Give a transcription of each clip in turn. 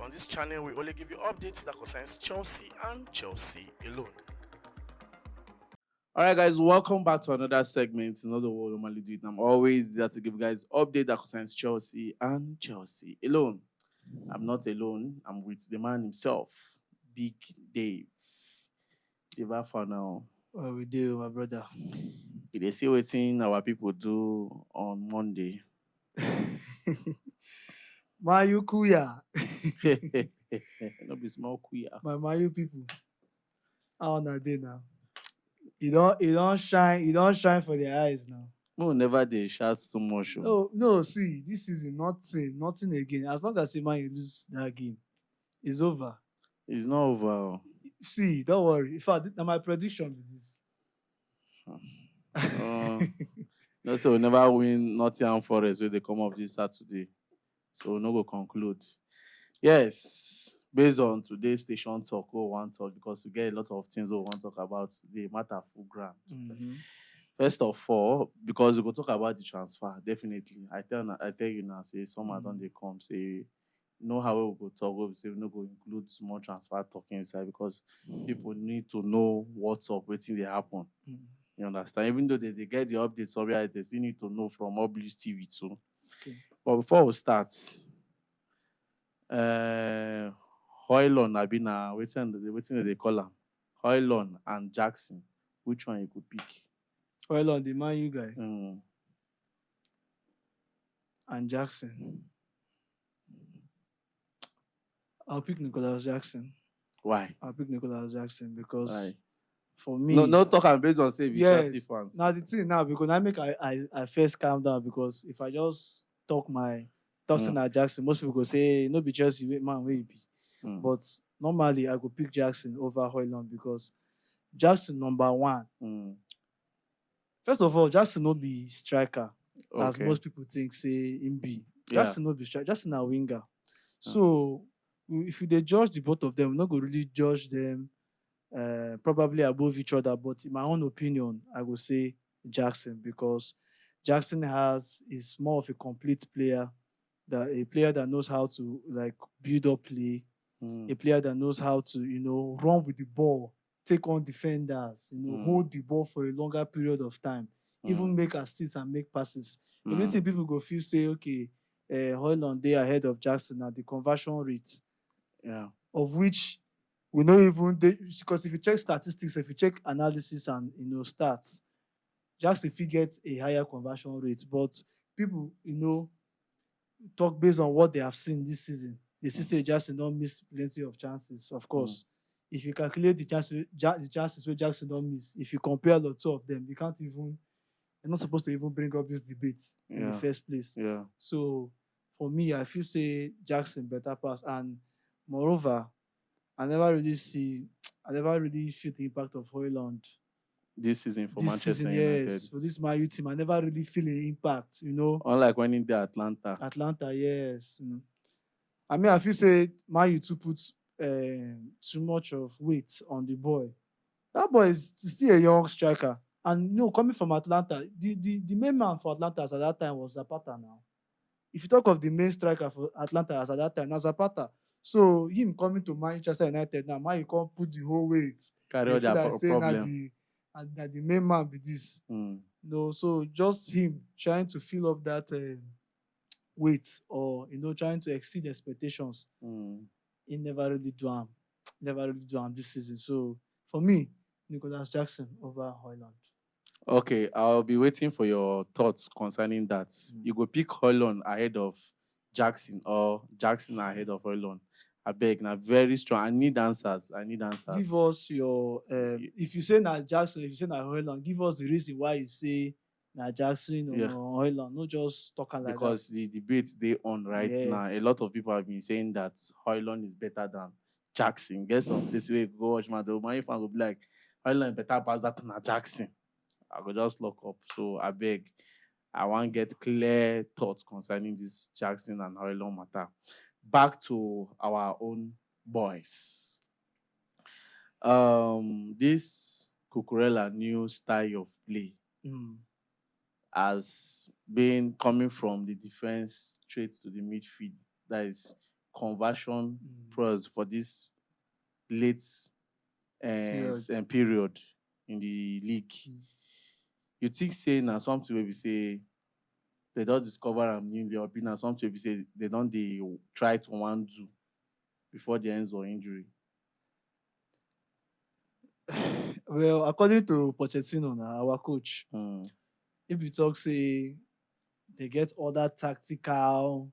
On this channel, we only give you updates that concerns Chelsea and Chelsea alone. All right, guys, welcome back to another segment. Another way we normally do it. I'm always there to give you guys update that concerns Chelsea and Chelsea alone. I'm not alone. I'm with the man himself, Big Dave. Dave, for now. What we do, my brother? They see what our people do on Monday. Mayu Kuya. No be small queer. My Mayu people. How on a day now? You don't shine for their eyes now. No, never they shout too much. No, see, this season, nothing again. As long as Man you lose that game, it's over. It's not over. See, don't worry. In fact, my prediction with this. No, so we'll never win Nottingham Forest when they come up this Saturday. So we'll not go conclude. Yes, based on today's station talk, we want to talk because we get a lot of things we want to talk about today. Matter full ground. Mm-hmm. First of all, because we go talk about the transfer, definitely. I tell you now, say summer don't they come, say know how we go talk, we say we no go include small transfer talk inside because people need to know what's up, waiting they happen. Mm-hmm. You understand? Even though they get the updates, already, they still need to know from Obvious TV too. Okay. But before we start, Højlund, I been waiting they call him. Højlund and Jackson. Which one you could pick? Højlund, the Man U guy. Mm. And Jackson. I'll pick Nicolas Jackson. Why? I'll pick Nicolas Jackson because Why? for me, no talk and based on say yes. Chelsea fans. Now the thing now because I first calm down because if I just talk to Jackson, most people go say no be Chelsea man where you be. But normally I go pick Jackson over Højlund because Jackson number one. First of all, Jackson no be striker as most people think say him be. Jackson no be striker. Jackson a winger. So if you dey judge the both of them, we not go really judge them probably above each other. But in my own opinion, I will say Jackson because Jackson is more of a complete player, a player that knows how to like build up play, a player that knows how to run with the ball, take on defenders, hold the ball for a longer period of time, even make assists and make passes. The only thing people go feel say okay, Højlund they ahead of Jackson at the conversion rate, of which we know even because if you check statistics, if you check analysis and stats, Jackson fit get a higher conversion rate. But people talk based on what they have seen this season. They see say Jackson don't miss plenty of chances. Of course, if you calculate the chances where Jackson don't miss, if you compare the two of them, you're not supposed to even bring up this debate in the first place. Yeah. So for me, I feel say Jackson better pass, and moreover, I never really feel the impact of Højlund this season for this Manchester season. United. Yes, for this Man U team, I never really feel the impact. Unlike when in the Atlanta. Atlanta, yes. I mean, I feel say Man U to put too much of weight on the boy. That boy is still a young striker, and coming from Atlanta, the main man for Atlanta at that time was Zapata. Now, if you talk of the main striker for Atlanta at that time, now Zapata. So him coming to Manchester United now, Man U can't put the whole weight. Carry all their problem. That the main man be this. So just him trying to fill up that weight or trying to exceed expectations. He never really do him this season. So for me, Nicolas Jackson over Højlund. Okay, I'll be waiting for your thoughts concerning that. You go pick Højlund ahead of Jackson or Jackson ahead of Højlund. I beg, now very strong. I need answers. Give us your if you say na Jackson, if you say na Højlund, give us the reason why you say na Jackson or Højlund. Not just talking like because that. the debate they on right now. A lot of people have been saying that Højlund is better than Jackson. Guess on this way go watch my fan will be like Højlund better pass that than Jackson. I will just lock up. So I beg, I want to get clear thoughts concerning this Jackson and Højlund matter. Back to our own boys. This Cucurella new style of play has been coming from the defense straight to the midfield. That is conversion pros for this late Period. period in the league. You think say na something wey be say they don discover am newly, or be na something wey be say they don dey try to wan do before the Enzo injury? Well, according to Pochettino, our coach, Mm. if you talk say they get other tactical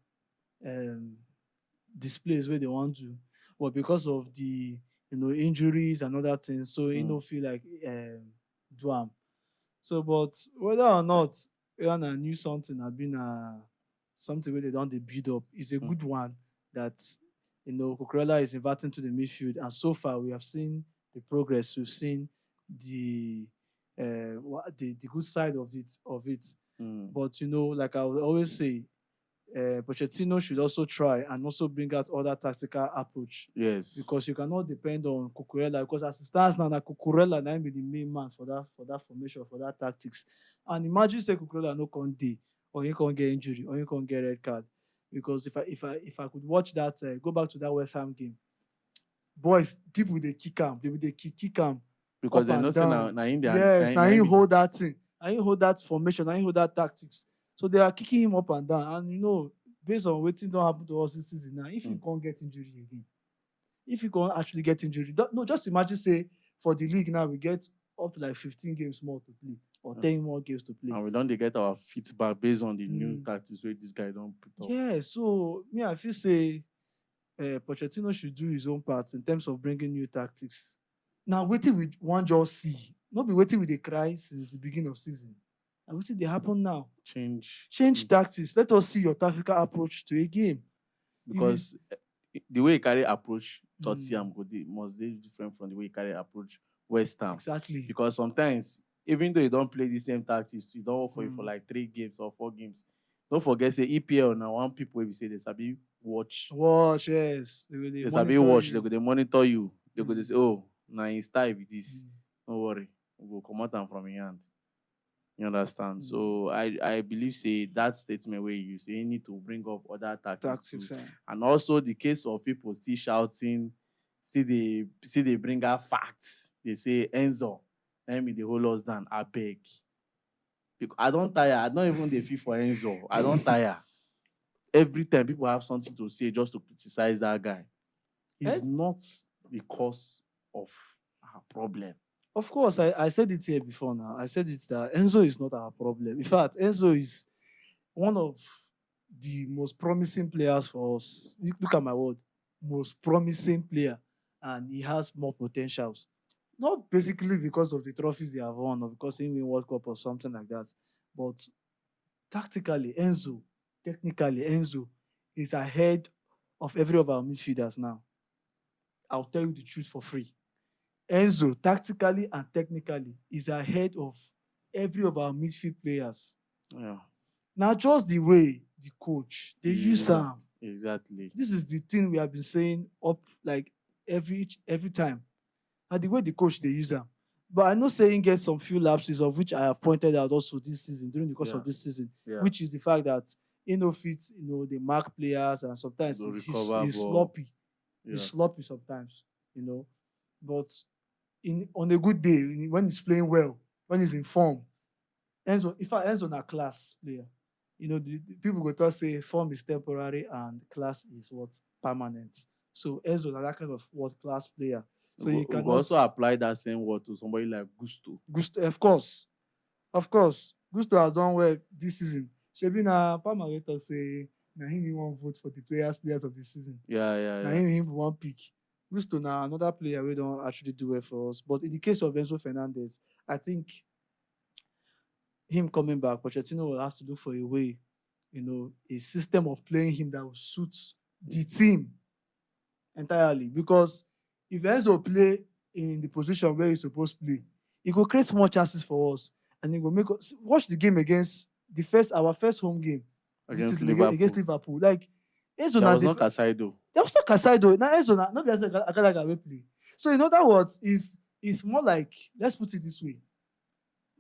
displays where they want to, but because of the injuries and other things, so he no feel like do am. So, but whether or not Rihanna knew something had been something where they don't build up is a good one that Cucurella is inverting to the midfield, and so far we have seen the progress. We've seen the good side of it. But like I would always say, Pochettino should also try and also bring out other tactical approach. Yes. Because you cannot depend on Cucurella, because as it stands now, that Cucurella now be the main man for that formation, for that tactics. And imagine say Cucurella no can day, or he can't get injury, or he can't get red card. Because if I could watch that, go back to that West Ham game, boys, people they kick him, they kick him. Because they know say now India. Yes, now he hold that thing. Now he hold that formation. Now he hold that tactics. So they are kicking him up and down. And based on what don't happen to us this season now, if you can't get injury again, if you can't actually get injury, no, just imagine say for the league now we get up to like 15 games more to play, or 10 more games to play. And we don't get our feet back based on the new tactics where this guy don't put up. Yeah, so me, I feel say Pochettino should do his own part in terms of bringing new tactics. Now, waiting with one just see, not be waiting with the cry since the beginning of season. And what they happen now? Change tactics. Let us see your tactical approach to a game. Because the way you carry approach Tottenham must be different from the way you carry approach West Ham. Exactly. Because sometimes, even though you don't play the same tactics, you don't work for you for like 3 games or 4 games. Don't forget, say EPL now, one people will say they sabi watch. Yes. They sabi watch. They go monitor you. They go say, oh, now in style with this. Don't worry. We'll come out from your hand. You understand? So I believe say that statement where you say you need to bring up other tactics. And also the case of people still shouting, still they bring out facts. They say Enzo, let me the hold us down. I beg. Because I don't tire. I don't even the feel for Enzo. I don't tire. Every time people have something to say just to criticize that guy. He's not the cause of our problem. Of course, I said it here before now. I said it that Enzo is not our problem. In fact, Enzo is one of the most promising players for us. Look at my word. Most promising player. And he has more potentials. Not basically because of the trophies he have won or because he win World Cup or something like that. But tactically, Enzo, technically, Enzo is ahead of every of our midfielders now. I'll tell you the truth for free. Enzo, tactically and technically, is ahead of every of our midfield players. Yeah. Now, just the way the coach, they use him. Exactly. This is the thing we have been saying up like every time. And the way the coach, they use him. But I know saying get some few lapses of which I have pointed out also this season, during the course of this season, which is the fact that fit, they mark players and sometimes he's sloppy. Yeah. He's sloppy sometimes, But on a good day, when he's playing well, when he's in form, Enzo na class player. The people go to say form is temporary and class is what permanent. So Enzo na that kind of class player. So you can also apply that same word to somebody like Gusto. Gusto, of course. Gusto has done well this season. Shebi na Palmer talk say na him won't vote for the players of the season. Yeah. Na him won't pick. Gusto now another player we don't actually do well for us. But in the case of Enzo Fernandez, I think him coming back, Pochettino will have to look for a way, a system of playing him that will suit the team entirely. Because if Enzo play in the position where he's supposed to play, he will create more chances for us. And he will make us watch the game against our first home game against Liverpool. Like Enzo was not Casado. There was not Casado. Now Enzo not Gallagher will play. So in other words, it's more like, let's put it this way.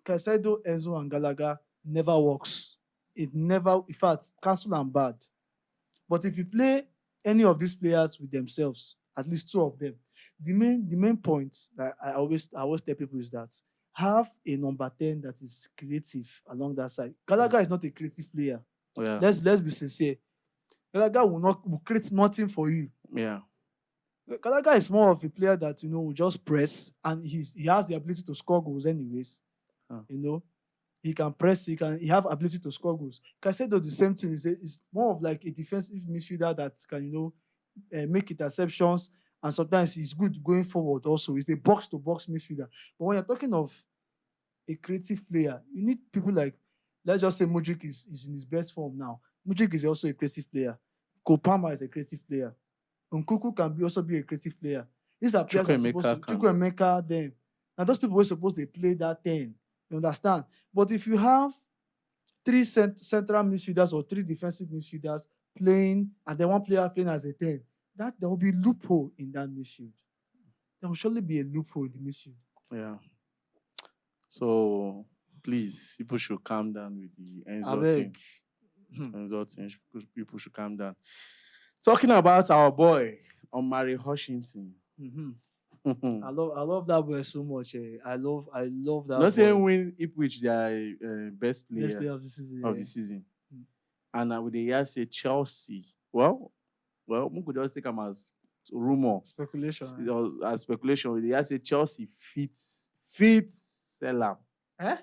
Casado, Enzo, and Gallagher never works. It never, in fact, cancel and bad. But if you play any of these players with themselves, at least two of them. The main point that I always tell people is that have a number 10 that is creative along that side. Gallagher is not a creative player. Yeah. Let's be sincere. Gallagher will create nothing for you. Yeah. Gallagher is more of a player that will just press, and he has the ability to score goals anyways. He can press, he have ability to score goals. Caicedo, the same thing. Is more of like a defensive midfielder that can make interceptions, and sometimes he's good going forward also. He's a box to box midfielder. But when you're talking of a creative player, you need people like, let's just say Mudryk is in his best form now. Mudryk is also a creative player. Kopama is a creative player. Nkuku can also be a creative player. These are players that are supposed to Chukwuemeka them. Now those people were supposed to play that 10. You understand? But if you have three central midfielders or three defensive midfielders playing, and then one player playing as a 10, there will be a loophole in that midfield. There will surely be a loophole in the midfield. Yeah. So please, people should calm down with the Enzo thing. Enzo thing. People should calm down. Talking about our boy, Omari Hutchinson. I love that boy so much. I love that. Not saying win Ipswich their best player of the season. And with the year say Chelsea. Well, we could just take them as rumor. Speculation. As speculation. With the year say Chelsea fits sell am.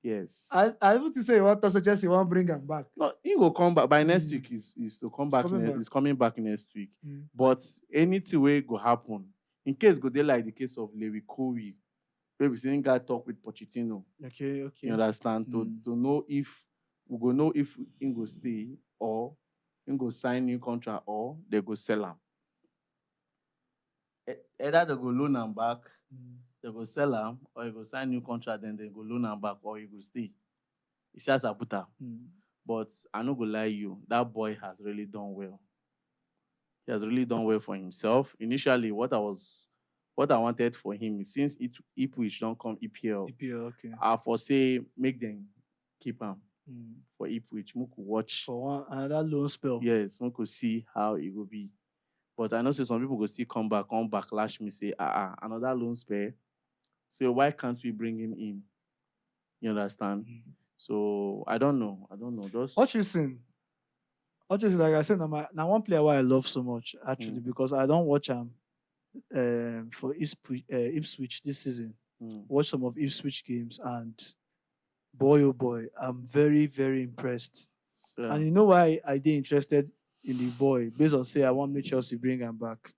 Yes. I want to say what Chelsea won't bring him back. No, he will come back by next week. Is to come back. He's coming back next week. But anything will go happen. In case go there like the case of Lewy Kowi, where we saying guy talk with Pochettino. Okay. You understand? To know if we go know if he go stay or he go sign new contract or they go sell him. Either they go loan him back. They go sell him, or he go sign new contract, then they go loan him back, or he go stay. He says Abuta. But I no go lie you, that boy has really done well. He has really done well for himself. Initially, what I wanted for him is, since Ipswich don't come EPL, okay. I foresee make them keep him for Ipswich. We could watch for another loan spell. Yes, we could see how it will be. But I know some people go still come backlash me, say, another loan spell. So why can't we bring him in? You understand? So I don't know. Hutchinson, like I said, now one player why I love so much, actually, because I don't watch him for Ipswich this season. Watch some of Ipswich games, and boy, oh boy, I'm very, very impressed. Yeah. And you know why I did interested in the boy? Based on, say, I want to make Chelsea bring him back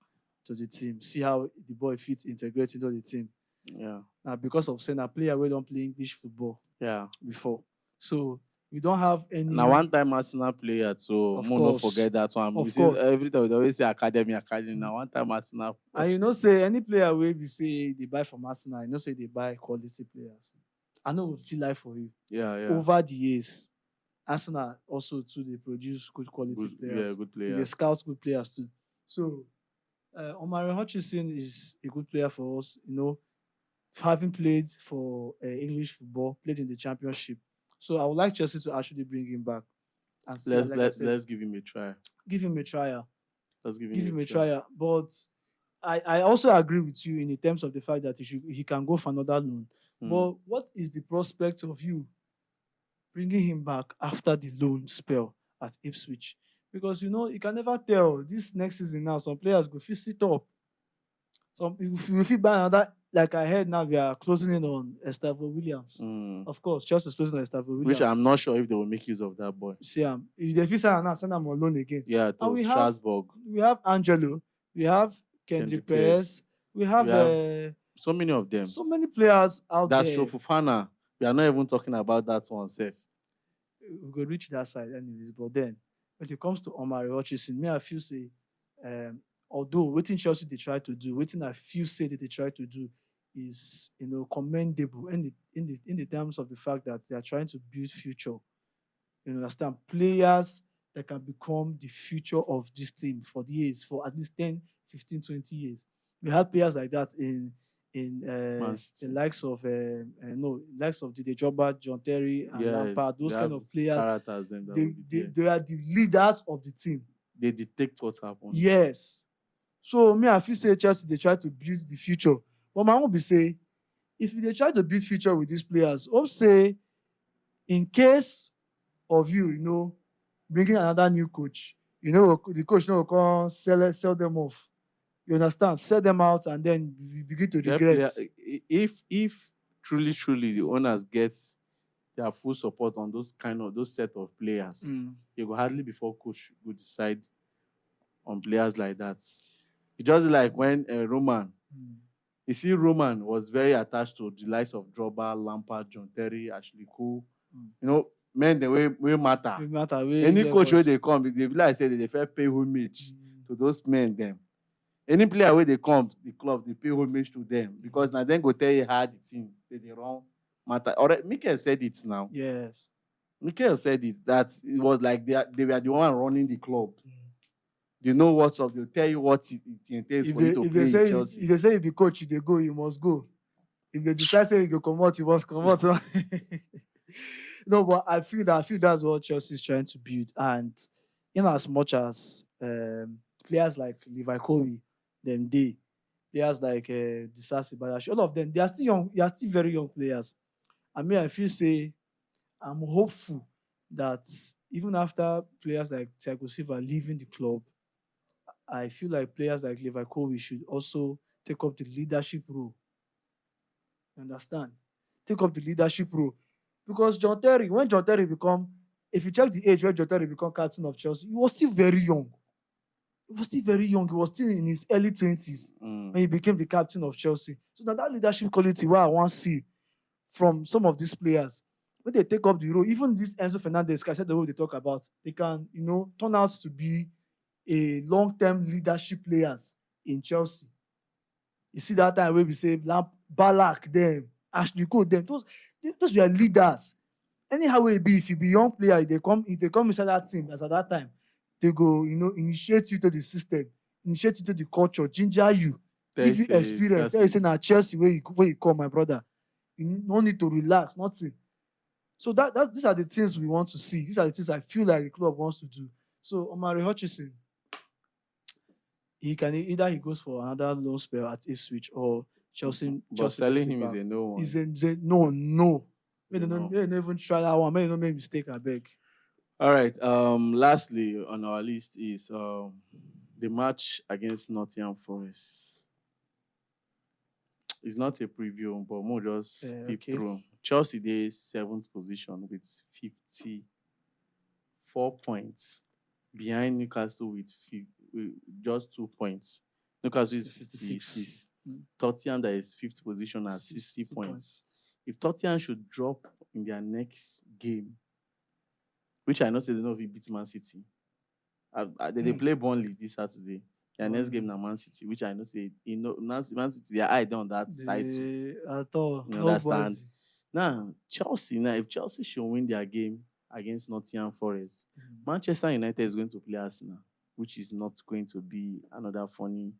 to the team. See how the boy fits integrate into the team. Yeah. Now, because of saying a player we don't play English football. Yeah. Before. So we don't have any. Now, one time Arsenal player, so don't forget that one. Every time we always say academy. Now, one time Arsenal. And say any player where we say they buy from Arsenal, say they buy quality players. I know we feel like for you. Yeah. Over the years, Arsenal also too, they produce good quality players. Yeah, good players. They scout good players too. So Omari Hutchinson is a good player for us, having played for English football, played in the championship. So I would like Chelsea to actually bring him back. And see, let's give him a try. Give him a trial. Let's give him a trial. But I also agree with you in terms of the fact that he can go for another loan. But what is the prospect of you bringing him back after the loan spell at Ipswich? Because you can never tell. This next season now, some players go sit up. Some if you buy another. Like I heard now, we are closing in on Estavo Williams. Of course, Chelsea is closing on Estavo Williams. Which I'm not sure if they will make use of that boy. See, if they feel now, send them on loan again. Yeah, to Strasbourg. We have Angelo. We have Kendrick Perez. We have so many of them. So many players out there. That's Fofana. We are not even talking about that one, safe. We could reach that side anyways. But then, when it comes to Omari Hutchinson, I feel say, although waiting Chelsea they try to do, waiting I feel say that they try to do is commendable in the terms of the fact that they are trying to build future. You understand? Players that can become the future of this team for at least 10, 15, 20 years. We had players like that in the likes of Didier Drogba, John Terry, and Lampard. Those kind of players. They are the leaders of the team. they detect what happened. Yes. So me, I feel say Chelsea they try to build the future. But my own be say, if they try to build future with these players, hope say in case of bringing another new coach, the coach will come sell them off. You understand? Sell them out and then we begin to regret. If truly the owners get their full support on those set of players, it will hardly before coach will decide on players like that. It's just like when Roman, you see, Roman was very attached to the likes of Drogba, Lampard, John Terry, Ashley Cole. Men the way matter. Any coach where they come, they be like say they fair pay homage to those men them. Any player where they come, the club they pay homage to them because now then go tell you how the team they wrong matter. Alright, Mikel said it now. Yes. Mikel said it that it was like they were the one running the club. They know what's up. They'll tell you what it entails for you to play in Chelsea. If they say you be coach, they go, you must go. If they decide say you go come out, you must come out. No, but I feel that's what Chelsea is trying to build. And in as much as players like Levi Colby, players like Disasi Badashi, all of them, they are still young, they are still very young players. I mean, I feel say I'm hopeful that even after players like Thiago Silva leaving the club, I feel like players like Levi Colby should also take up the leadership role. You understand? Take up the leadership role. Because when John Terry become, if you check the age where John Terry become captain of Chelsea, he was still very young. He was still in his early 20s when he became the captain of Chelsea. So now that leadership quality where I want to see from some of these players, when they take up the role, even this Enzo Fernandez, I said the role they talk about, they can, turn out to be a long-term leadership players in Chelsea. You see that time where we say Balak, them, Ashley Cole, them, those were leaders. Anyhow it be, if you be young player, if they come inside that team, as at that time, they go, initiate you to the system, initiate you to the culture, ginger you, give you experience. Tell you say now Chelsea where you come, my brother. You no need to relax, nothing. So these are the things we want to see. These are the things I feel like the club wants to do. So Omari Hutchinson, he goes for another loan spell at Ipswich or Chelsea. But selling him is a no one. Is a no. They don't even try that one. Maybe don't make mistake, I beg. All right. Lastly on our list is the match against Nottingham Forest. It's not a preview, but more just peep through. Chelsea they 7th position with 54 points, behind Newcastle with just 2 points. Newcastle is 56. Tottenham that is 5th position at 60 points. If Tottenham should drop in their next game, which I know say they know if it beat Man City, they play Burnley this Saturday. Their next game now Man City, which I know say Man City their eye down that title. At all. You understand? Now if Chelsea should win their game against Nottingham Forest, Manchester United is going to play Arsenal, which is not going to be another funny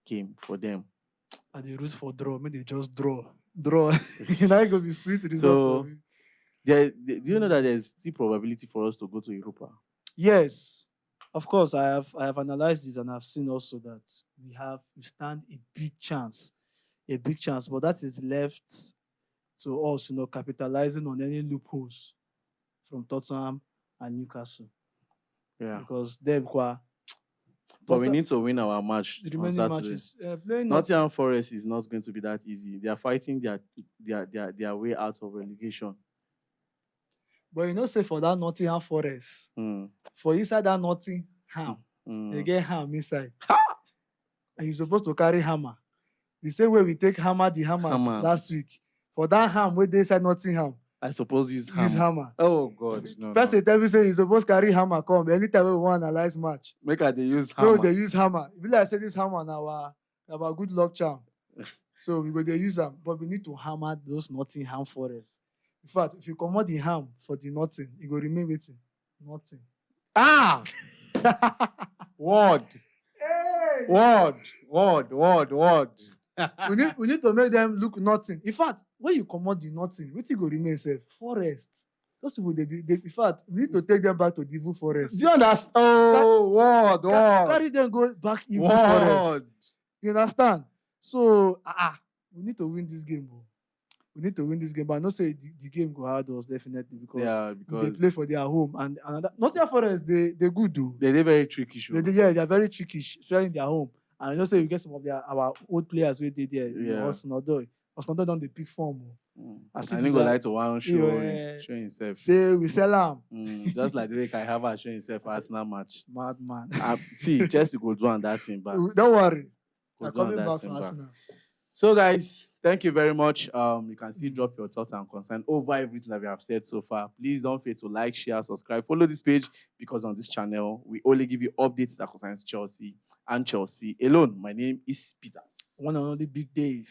game for them. And they root for draw. Maybe they just draw. It's not going to be sweet results for me. Do you know that there's still probability for us to go to Europa? Yes. Of course, I have analyzed this and I've seen also that we stand a big chance. But that is left to us, capitalizing on any loopholes from Tottenham and Newcastle. Yeah. Because them but we need to win our match. The remaining matches. Nottingham Forest is not going to be that easy. They are fighting their way out of relegation. But say for that Nottingham Forest, for inside that Nottingham, they get ham inside. And you're supposed to carry hammer. The same way we take hammers last week. For that ham where they inside Nottingham, I suppose use hammer. Oh God. No, Person tell me say you're supposed to carry hammer come. Anytime we want to analyze match. Make her they use hammer. No, they use hammer. If like I say this hammer now our good luck charm. So we go they use them. But we need to hammer those Nottingham Forest. In fact, if you come out the ham for the nothing, it will remain waiting. Nothing. Ah! Word. Hey! Word. we need to make them look nothing. In fact, when you come out the nothing, what go remain safe? Forest. those people, in fact, we need to take them back to the Evil Forest. Do you understand? Oh, what? Carry them go back Evil Forest. You understand? So, we need to win this game, bro. We need to win this game, but I know say the game go hard us definitely because they play for their home and Nottingham Forest they good though. They're very tricky, sure. They're very tricky, especially in their home. And I know say we get some of our old players where they there. Yeah. Osnodo don't they pick form. I think go like to one show himself. Say we sell him. Just like the way Kai Havertz show himself Arsenal match. Madman. See, Chelsea go do on that team back. Don't worry. We'll coming back for Arsenal. So guys, thank you very much. You can still drop your thoughts and concerns over everything that we have said so far. Please don't forget to like, share, subscribe, follow this page because on this channel we only give you updates that concerns Chelsea and Chelsea alone. My name is Peters. One and only Big Dave.